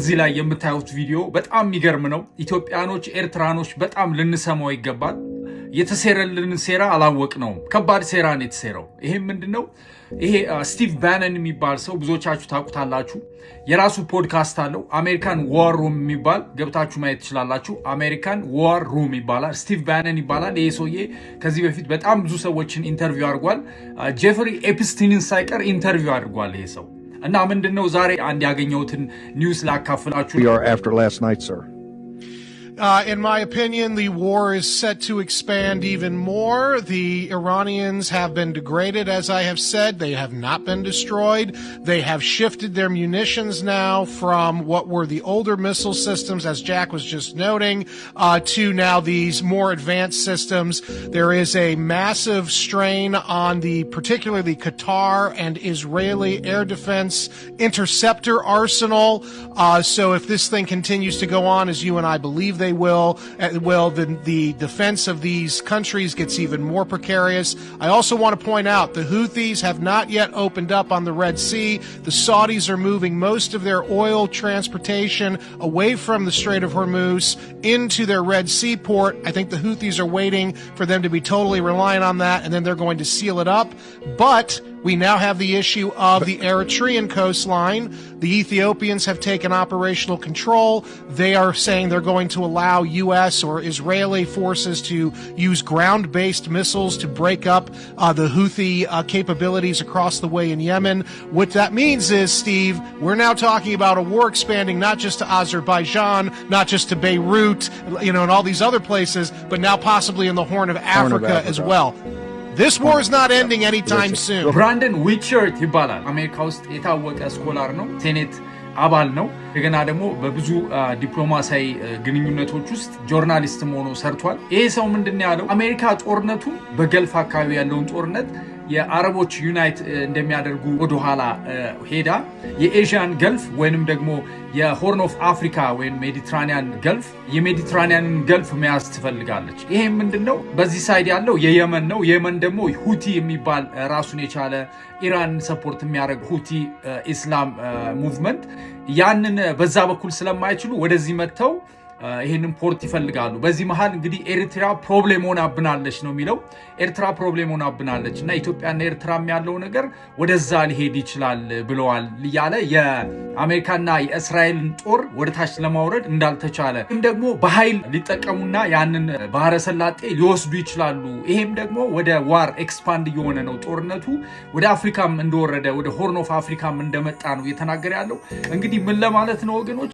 እዚህ ላይ የምታዩት ቪዲዮ በጣም የሚገርም ነው። ኢትዮጵያኖች ኤርትራኖች በጣም ልንሰማው ይገባል። የተሰረልን ሴራ አላወቅነውም። ከባድ ሴራ ነው የተሰረው። ይሄ ምንድነው? ይሄ ስቲቭ ባነን የሚባል ሰው ብዙዎቻችሁ ታውቁታላችሁ። የራሱ ፖድካስት አለው አሜሪካን ዋር ሩም የሚባል ገብታችሁ ማየት ትችላላችሁ። አሜሪካን ዋር ሩም ይባላል። ስቲቭ ባነን ይባላል። ይሄ ሰውዬ ከዚህ በፊት በጣም ብዙ ሰዎችን ኢንተርቪው አድርጓል። ጄፍሪ ኤፕስቲንን ሳይቀር ኢንተርቪው አድርጓል ይሄ ሰው እና ምንድነው ዛሬ አንድ ያገኘሁትን ኒውስ ላካፍላችሁ። We are after last night, sir. In my opinion, the war is set to expand even more. The Iranians have been degraded, as I have said. They have not been destroyed. They have shifted their munitions now from what were the older missile systems, as Jack was just noting, to now these more advanced systems. There is a massive strain on particularly the Qatar and Israeli air defense interceptor arsenal. So if this thing continues to go on, as you and I believe they will, the defense of these countries gets even more precarious. I also want to point out the Houthis have not yet opened up on the Red Sea. The Saudis are moving most of their oil transportation away from the Strait of Hormuz into their Red Sea port. I think the Houthis are waiting for them to be totally reliant on that, and then they're going to seal it up. But we now have the issue of the Eritrean coastline. The Ethiopians have taken operational control. They are saying they're going to allow U.S. or Israeli forces to use ground-based missiles to break up the Houthi capabilities across the way in Yemen. What that means is, Steve, we're now talking about a war expanding not just to Azerbaijan, not just to Beirut, and all these other places, but now possibly in the Horn of Africa as well. This war is not ending anytime soon. ብራንደን ዊቸርት ይባላል። አሜሪካ ውስጥ የታወቀ ስኮላር ነው። ሴኔት አባል ነው። እንደገና ደግሞ በብዙ ዲፕሎማሲያዊ ግንኙነቶች ውስጥ ጆርናሊስትም ሆኖ ሰርቷል። ይሄ ሰው ምንድነው ያለው? አሜሪካ ጦርነቱን በገልፍ አካባቢ ያለውን ጦርነት የአረቦች ዩናይት እንደሚያደርጉ ወደ ኋላ ሄዳ የኤዥያን ገልፍ ወይንም ደግሞ የሆርን ኦፍ አፍሪካ ወይም ሜዲትራኒያን ገልፍ የሜዲትራኒያንን ገልፍ መያዝ ትፈልጋለች። ይሄ ምንድነው? በዚህ ሳይድ ያለው የየመን ነው። የየመን ደግሞ ሁቲ የሚባል ራሱን የቻለ ኢራን ሰፖርት የሚያደርግ ሁቲ ኢስላም ሙቭመንት ያንን በዛ በኩል ስለማይችሉ ወደዚህ መጥተው ይሄንን ፖርት ይፈልጋሉ። በዚህ መሃል እንግዲህ ኤርትራ ፕሮብሌም ሆናብናለች ነው የሚለው። ኤርትራ ፕሮብሌም ሆናብናለች እና ኢትዮጵያና ኤርትራም ያለው ነገር ወደዛ ሊሄድ ይችላል ብለዋል እያለ የአሜሪካና የእስራኤልን ጦር ወደታች ለማውረድ እንዳልተቻለ ደግሞ በኃይል ሊጠቀሙና ያንን ባህረ ሰላጤ ሊወስዱ ይችላሉ። ይሄም ደግሞ ወደ ዋር ኤክስፓንድ እየሆነ ነው። ጦርነቱ ወደ አፍሪካም እንደወረደ ወደ ሆርን ኦፍ አፍሪካም እንደመጣ ነው እየተናገረ ያለው። እንግዲህ ምን ለማለት ነው ወገኖች?